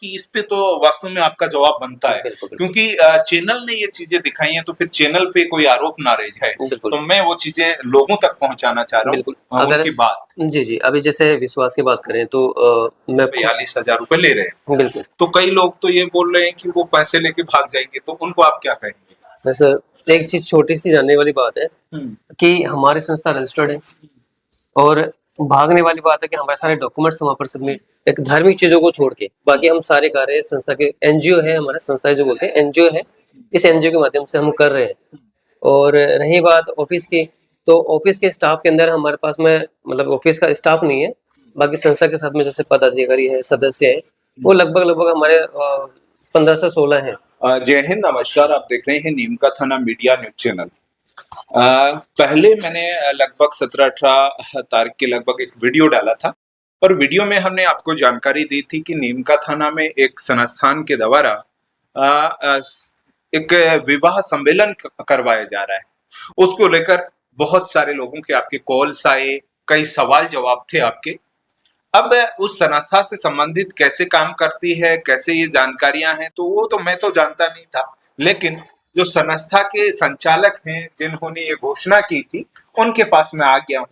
कि इस पे तो वास्तव में आपका जवाब बनता है, बिल्कुल, बिल्कुल। क्योंकि चैनल ने ये चीजें दिखाई हैं तो फिर चैनल पे कोई आरोप ना रह जाए। बिल्कुल। तो मैं वो चीजें लोगों तक पहुंचाना चाह रहा बिल्कुल, हूँ अगर उनकी बात। जी, अभी जैसे विश्वास की बात करें तो मैं खुद 42,000 रुपए ले रहे हैं, बिल्कुल। तो कई लोग तो ये बोल रहे हैं कि वो पैसे लेके भाग जाएंगे, तो उनको आप क्या कहेंगे? वैसे एक चीज़ छोटी-सी जानने वाली बात है हम्म, कि हमारी संस्था रजिस्टर्ड है और भागने वाली बात है कि हमारे सारे डॉक्यूमेंट्स वहाँ पर सबमिट एक धार्मिक चीज़ों को छोड़ के बाकी हम सारे कार्य संस्था के एनजीओ है, हमारा संस्था जो बोलते हैं एनजीओ है, इस एनजीओ के माध्यम से हम कर रहे हैं। और रही बात ऑफिस की, तो ऑफिस के स्टाफ के अंदर हमारे पास में मतलब ऑफिस का स्टाफ नहीं है, बाकी संस्था के साथ में जैसे पदाधिकारी है, सदस्य है, वो लगभग हमारे 15 से 16 हैं। जय हिंद, नमस्कार। आप देख रहे हैं नीम का थाना मीडिया न्यूज चैनल। पहले मैंने लगभग 17-18 तारीख के लगभग एक वीडियो डाला था, और वीडियो में हमने आपको जानकारी दी थी कि नीम का थाना में एक संस्थान के द्वारा एक विवाह सम्मेलन करवाया जा रहा है। उसको लेकर बहुत सारे लोगों के आपके कॉल्स आए, कई सवाल जवाब थे आपके। अब उस संस्था से संबंधित कैसे काम करती है, कैसे ये जानकारियां हैं, तो वो तो मैं तो जानता नहीं था, लेकिन जो संस्था के संचालक हैं जिन्होंने ये घोषणा की थी, उनके पास मैं आ गया हूँ,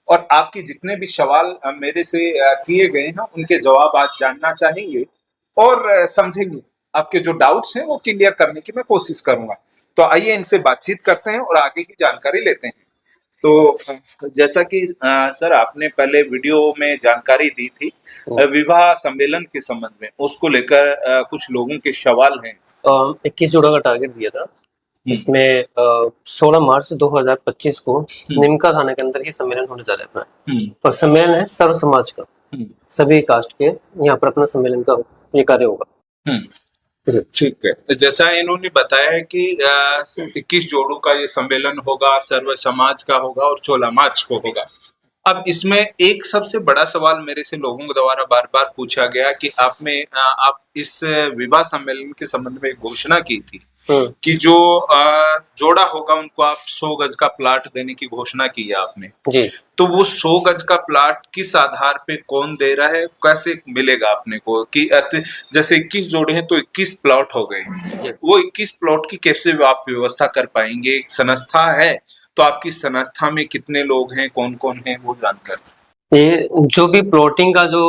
और आपके जितने भी सवाल मेरे से किए गए हैं उनके जवाब आज जानना चाहेंगे और समझेंगे। आपके जो डाउट्स हैं वो क्लियर करने की मैं कोशिश करूंगा। तो आइए इनसे बातचीत करते हैं और आगे की जानकारी लेते हैं। तो जैसा कि सर आपने पहले वीडियो में जानकारी दी थी विवाह सम्मेलन के संबंध में, उसको लेकर कुछ लोगों के सवाल हैं। 21 जोड़ा का टारगेट दिया था, इसमें 16 मार्च 2025 को निमका थाना के अंदर ही सम्मेलन होने जा रहा है अपना, और सम्मेलन है सर्व समाज का, सभी कास्ट के यहाँ पर अपना सम्मेलन का ये कार्य होगा। ठीक है, जैसा इन्होंने बताया है कि 21 जोड़ों का ये सम्मेलन होगा, सर्व समाज का होगा और 16 मार्च को होगा। अब इसमें एक सबसे बड़ा सवाल मेरे से लोगों के द्वारा बार बार पूछा गया कि आप इस विवाह सम्मेलन के संबंध में एक घोषणा की थी कि जो जोड़ा होगा उनको आप 100 गज का प्लाट देने की घोषणा की है आपने जी। तो वो 100 गज का प्लाट किस आधार पे कौन दे रहा है, कैसे मिलेगा अपने को? कि जैसे 21 जोड़े हैं तो 21 प्लॉट हो गए, वो 21 प्लॉट की कैसे आप व्यवस्था कर पाएंगे? एक संस्था है तो आपकी संस्था में कितने लोग हैं, कौन कौन है, वो जानकर। ये जो भी प्लॉटिंग का जो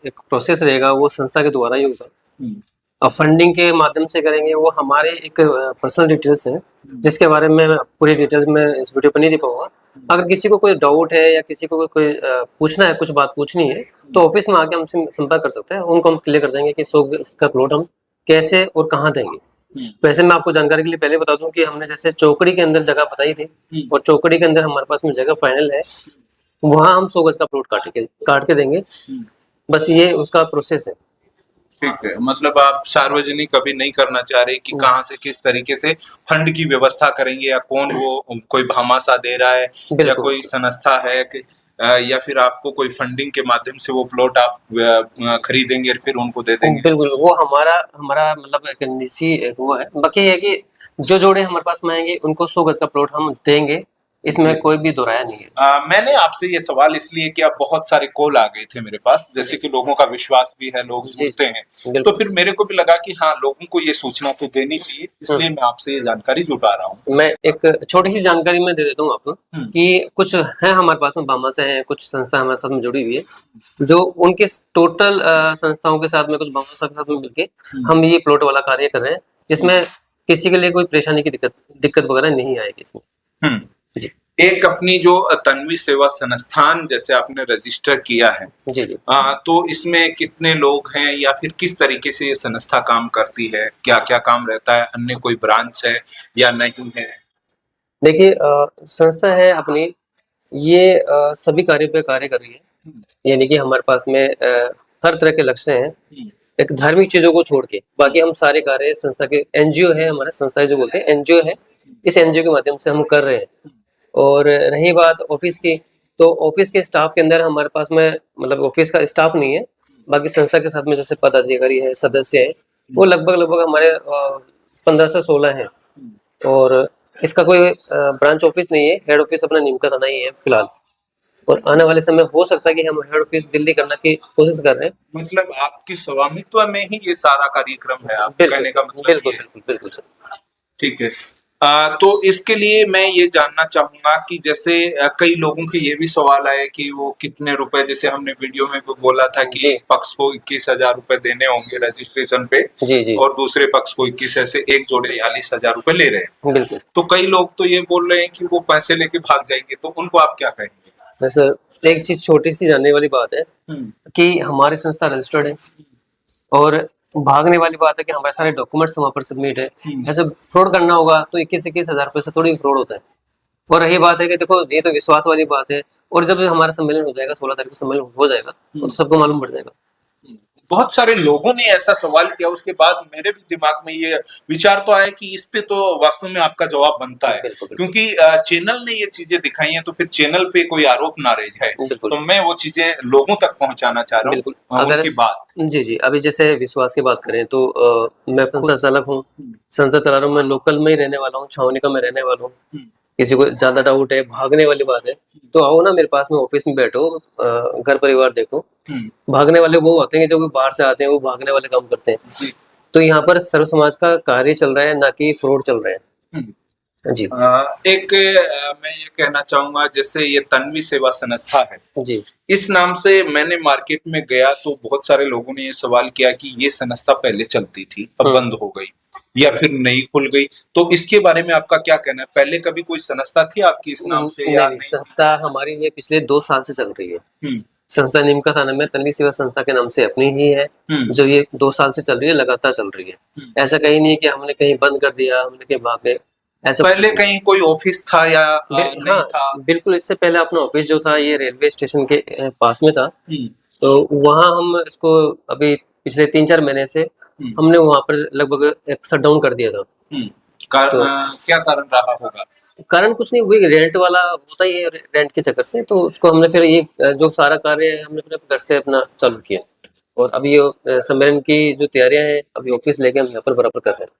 एक प्रोसेस रहेगा वो संस्था के द्वारा ही होगा। फंडिंग के माध्यम से करेंगे, वो हमारे एक पर्सनल डिटेल्स है जिसके बारे में पूरी डिटेल्स में इस वीडियो पर नहीं दे पाऊंगा। अगर किसी को कोई डाउट है या किसी को कोई पूछना है, कुछ बात पूछनी है, तो ऑफिस में आके हमसे संपर्क कर सकते हैं, उनको हम क्लियर कर देंगे कि 100 का प्लॉट हम कैसे और कहाँ देंगे। वैसे मैं आपको जानकारी के लिए पहले बता दूं कि हमने जैसे चौकड़ी के अंदर जगह बताई थी, और चौकड़ी के अंदर हमारे पास में जगह फाइनल है, वहां हम 100 गज का प्लॉट काट के देंगे। बस ये उसका प्रोसेस है। ठीक है, मतलब आप सार्वजनिक अभी नहीं करना चाह रहे कि कहाँ से किस तरीके से फंड की व्यवस्था करेंगे, या कौन वो कोई भामाशाह दे रहा है या कोई संस्था है कि या फिर आपको कोई फंडिंग के माध्यम से वो प्लॉट आप खरीदेंगे और फिर उनको दे देंगे? बिल्कुल, वो हमारा मतलब एक निजी वो है। बाकी ये है कि जो जोड़े हमारे पास में आएंगे उनको 100 गज का प्लॉट हम देंगे, इसमें कोई भी दोहराया नहीं है। मैंने आपसे ये सवाल इसलिए कि आप बहुत सारे कॉल आ गए थे मेरे पास, जैसे कि लोगों का विश्वास भी है, लोग सुनते हैं, तो फिर मेरे को भी लगा कि हाँ, लोगों को ये सूचना तो देनी चाहिए, इसलिए मैं आपसे ये जानकारी जुटा रहा हूँ। मैं एक छोटी सी जानकारी मैं दे देता हूँ आपको कि कुछ है हमारे पास में भामाशाह है, कुछ संस्था हमारे साथ में जुड़ी हुई है, जो उनके टोटल संस्थाओं के साथ में कुछ भामाशाह के साथ में मिलके हम ये प्लॉट वाला कार्य कर रहे हैं, जिसमें किसी के लिए कोई परेशानी की दिक्कत वगैरह नहीं आएगी इसमें। जी। एक अपनी जो तन्वी सेवा संस्थान जैसे आपने रजिस्टर किया है, जी जी, तो इसमें कितने लोग हैं या फिर किस तरीके से ये संस्था काम करती है, क्या क्या काम रहता है, अन्य कोई ब्रांच है या नहीं है? देखिए संस्था है अपनी, ये सभी कार्यों पे कार्य कर रही है, यानी कि हमारे पास में हर तरह के लक्ष्य हैं, एक धार्मिक चीजों को छोड़ के बाकी हम सारे कार्य संस्था के एनजीओ है, हमारा संस्था जो बोलते हैं एनजीओ है, इस एनजीओ के माध्यम से हम कर रहे हैं। और रही बात ऑफिस की, तो ऑफिस के स्टाफ के अंदर हमारे पास में मतलब ऑफिस का स्टाफ नहीं है, बाकी संस्था के साथ में जैसे पदाधिकारी है, सदस्य है, वो लगभग हमारे 15 से 16 हैं। और इसका कोई ब्रांच ऑफिस नहीं है, हेड ऑफिस अपना नीम का थाना ही है फिलहाल। और आने वाले समय हो सकता है कि हम हेड ऑफिस दिल्ली करने की कोशिश कर रहे हैं। मतलब आपके स्वामित्व में ही ये सारा कार्यक्रम है, आप बिल्कुल कहने का मतलब बिल्कुल ये है। बिल्कुल बिल्कुल सर। ठीक है। तो इसके लिए मैं ये जानना चाहूंगा कि जैसे कई लोगों के ये भी सवाल आए कि वो कितने रुपए, जैसे हमने वीडियो में भी बोला था कि जी एक पक्ष को 21,000 रुपए देने होंगे रजिस्ट्रेशन पे जी जी और दूसरे पक्ष को 21, ऐसे एक जोड़े 40,000 रुपए ले रहे हैं। बिल्कुल। तो कई लोग तो ये बोल रहे हैं कि वो पैसे लेके भाग जाएंगे, तो उनको आप क्या कहेंगे? सर एक चीज छोटी सी जानने वाली बात है हम्म, कि हमारी संस्था रजिस्टर्ड है और भागने वाली बात है कि हमारे सारे डॉक्यूमेंट्स वहाँ पर सबमिट है। ऐसे फ्रॉड करना होगा तो 21,000 रुपए से थोड़ी फ्रॉड होता है। और रही बात है कि देखो ये तो विश्वास वाली बात है, और जब हमारा सम्मेलन हो जाएगा 16 तारीख को सम्मेलन हो जाएगा तो सबको मालूम पड़ जाएगा। बहुत सारे लोगों ने ऐसा सवाल किया, उसके बाद मेरे भी दिमाग में ये विचार तो आया कि इस पे तो वास्तव में आपका जवाब बनता है, बिल्कुल बिल्कुल क्योंकि चैनल ने ये चीजें दिखाई हैं, तो फिर चैनल पे कोई आरोप ना रह जाए। बिल्कुल तो मैं वो चीजें लोगों तक पहुंचाना चाह रहा बिल्कुल। हूँ, अगर उनकी बात। जी जी अभी जैसे विश्वास की बात करें तो मैं संस्था चालक हूँ, संस्था चला रहा हूँ, मैं लोकल में ही रहने वाला हूँ, छावनी का मैं रहने वाला हूँ। किसी को ज्यादा डाउट है भागने वाली बात है तो आओ ना मेरे पास में ऑफिस में बैठो, घर परिवार देखो। भागने वाले वो होते हैं कि जो भी बाहर से आते हैं वो भागने वाले काम करते हैं। जी। तो यहाँ पर सर्व समाज का कार्य चल रहा है, ना कि फ्रॉड चल रहा है। जी एक मैं ये कहना चाहूंगा, जैसे ये तन्वी सेवा संस्था है, जी इस नाम से मैंने मार्केट में गया तो बहुत सारे लोगों ने ये सवाल किया कि ये संस्था पहले चलती थी, अब बंद हो गई या फिर नहीं खुल गई, तो इसके बारे में आपका क्या कहना है? पहले कभी कोई संस्था थी आपकी इस नाम से या नहीं, संस्था हमारी ये पिछले 2 साल से चल रही है। हम्म, संस्था नीमका थाना में तन्वी सेवा संस्था के नाम से अपनी ही है, जो ये 2 साल से चल रही है, लगातार चल रही है। ऐसा कहीं नहीं है कि हमने कहीं बंद कर दिया, हमने कहीं भाग गए, ऐसा कुछ पहले नहीं। कहीं कोई ऑफिस था या नहीं हाँ था? बिल्कुल, इससे पहले अपना ऑफिस जो था ये रेलवे स्टेशन के पास में था, तो वहाँ हम इसको अभी पिछले 3-4 महीने से हमने वहाँ पर लगभग एक शट डाउन कर दिया था। तो क्या कारण रहा होगा? कारण कुछ नहीं, वही रेंट वाला होता ही है, रेंट के चक्कर से, तो उसको हमने फिर ये जो सारा कार्य है हमने अपने घर से अपना चालू किया। और अभी ये सम्मेलन की जो तैयारियां हैं अभी ऑफिस लेके हम यहाँ पर बराबर कर रहे हैं।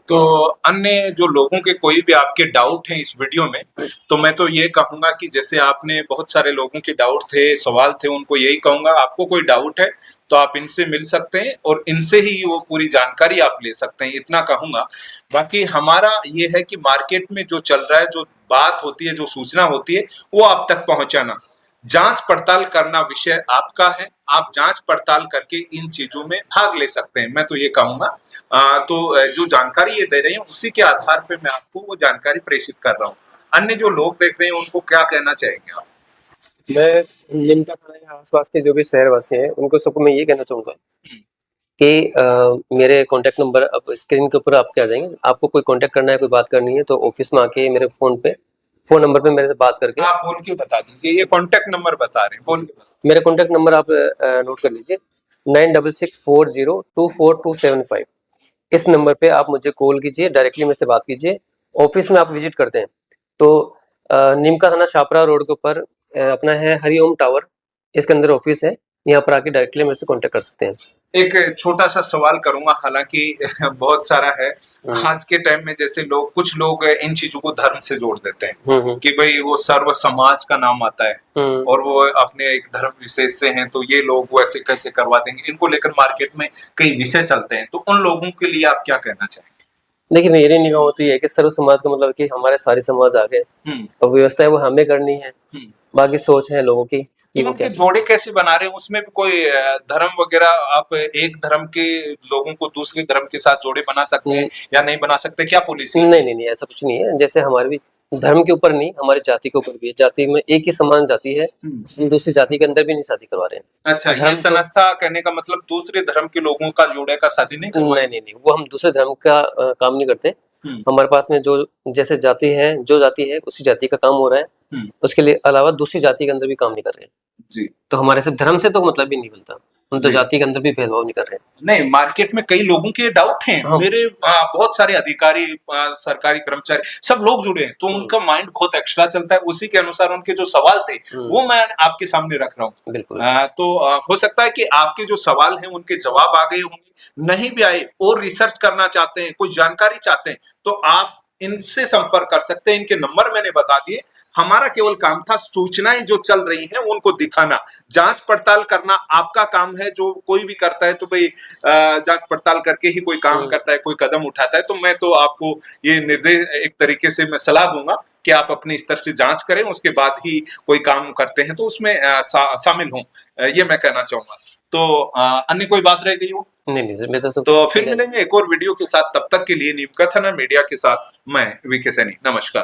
तो अन्य जो लोगों के कोई भी आपके डाउट हैं इस वीडियो में, तो मैं तो ये कहूंगा कि जैसे आपने बहुत सारे लोगों के डाउट थे, सवाल थे, उनको यही कहूंगा, आपको कोई डाउट है तो आप इनसे मिल सकते हैं और इनसे ही वो पूरी जानकारी आप ले सकते हैं, इतना कहूंगा। बाकी हमारा ये है कि मार्केट में जो चल रहा है, जो बात होती है, जो सूचना होती है, वो आप तक पहुंचाना, जांच पड़ताल करना विषय आपका है। आप जांच पड़ताल करके इन चीजों में भाग ले सकते हैं, मैं तो ये कहूंगा। तो जो जानकारी ये दे रहे हैं उसी के आधार पे मैं आपको वो जानकारी प्रेषित कर रहा हूँ। अन्य जो लोग देख रहे हैं उनको क्या कहना चाहेंगे आप? मैं नीमका थाना के आसपास के जो भी शहरवासी हैं उनको सबको मैं ये कहना चाहूंगा कि मेरे कॉन्टैक्ट नंबर अब स्क्रीन के ऊपर आप क्या देंगे, आपको कोई कॉन्टैक्ट करना है, कोई बात करनी है तो ऑफिस में आके मेरे फोन नंबर पे मेरे से बात करके आप बोल के बता दीजिए, ये कॉन्टैक्ट नंबर बता रहे हैं, बोल के। मेरा कॉन्टैक्ट नंबर आप नोट कर लीजिए 9664024275। इस नंबर पे आप मुझे कॉल कीजिए, डायरेक्टली मेरे से बात कीजिए। ऑफिस में आप विजिट करते हैं तो नीमका थाना शाहपुरा रोड के ऊपर अपना है हरिओम टावर, इसके अंदर ऑफिस है, यहाँ पर आके डायरेक्टली मेरे से कांटेक्ट कर सकते हैं। एक छोटा सा सवाल करूंगा, हालांकि बहुत सारा है। आज के टाइम में जैसे कुछ लोग इन चीजों को धर्म से जोड़ देते हैं कि भाई वो सर्व समाज का नाम आता है और वो अपने एक धर्म विशेष से हैं, तो ये लोग वैसे कैसे करवा देंगे, इनको लेकर मार्केट में कई विषय चलते हैं, तो उन लोगों के लिए आप क्या कहना चाहेंगे? देखिए मेरी निगाह होती है कि सर्व समाज का मतलब कि हमारे सारे समाज आ गए और व्यवस्था है वो हमें करनी है, बाकी सोच है लोगों की कि वो क्या जोड़े कैसे बना रहे हैं, उसमें भी कोई धर्म वगैरह, आप एक धर्म के लोगों को दूसरे धर्म के साथ जोड़े बना सकते हैं या नहीं बना सकते, क्या पॉलिसी? नहीं ऐसा कुछ नहीं है। जैसे हमारे भी धर्म के ऊपर नहीं, हमारी जाति के ऊपर भी है, जाति में एक ही समान जाति है, दूसरी जाति के अंदर भी नहीं शादी करवा रहे हैं। अच्छा, ये संस्था कहने का मतलब दूसरे धर्म के लोगों का जोड़े का शादी नहीं? नहीं, वो हम दूसरे धर्म का काम नहीं करते। हमारे पास में जो जैसे जाति है, जो जाति है उसी जाति का काम हो रहा है, उसके लिए अलावा दूसरी जाति के अंदर भी काम नहीं कर रहे हैं जी। तो हमारे सिर्फ धर्म से तो मतलब ही नहीं बनता, हम तो जाति के अंदर भी भेदभाव नहीं कर रहे हैं। नहीं, मार्केट में कई लोगों के डाउट हैं। मेरे बहुत सारे अधिकारी, सरकारी कर्मचारी, सब लोग जुड़े हैं, तो उनका माइंड बहुत एक्स्ट्रा चलता है, उसी के अनुसार उनके जो सवाल थे वो मैं आपके सामने रख रहा हूँ। बिल्कुल। तो हो सकता है कि आपके जो सवाल हैं उनके जवाब आ गए होंगे, नहीं भी आए और रिसर्च करना चाहते हैं, कोई जानकारी चाहते हैं, तो आप इनसे संपर्क कर सकते हैं। इनके नंबर मैंने बता दिए। हमारा केवल काम था सूचनाएं जो चल रही हैं उनको दिखाना, जांच पड़ताल करना आपका काम है। जो कोई भी करता है तो भाई जांच पड़ताल करके ही कोई काम करता है, कोई कदम उठाता है। तो मैं तो आपको ये निर्देश एक तरीके से मैं सलाह दूंगा कि आप अपने स्तर से जांच करें, उसके बाद ही कोई काम करते हैं तो उसमें शामिल हों। ये मैं कहना चाहूंगा। तो अन्य कोई बात रह गई हो? नहीं सर, मैं तो सब तो फिर ठीक है। मिलेंगे एक और वीडियो के साथ। तब तक के लिए नीम कथन मीडिया के साथ मैं वीके सैनी, नमस्कार।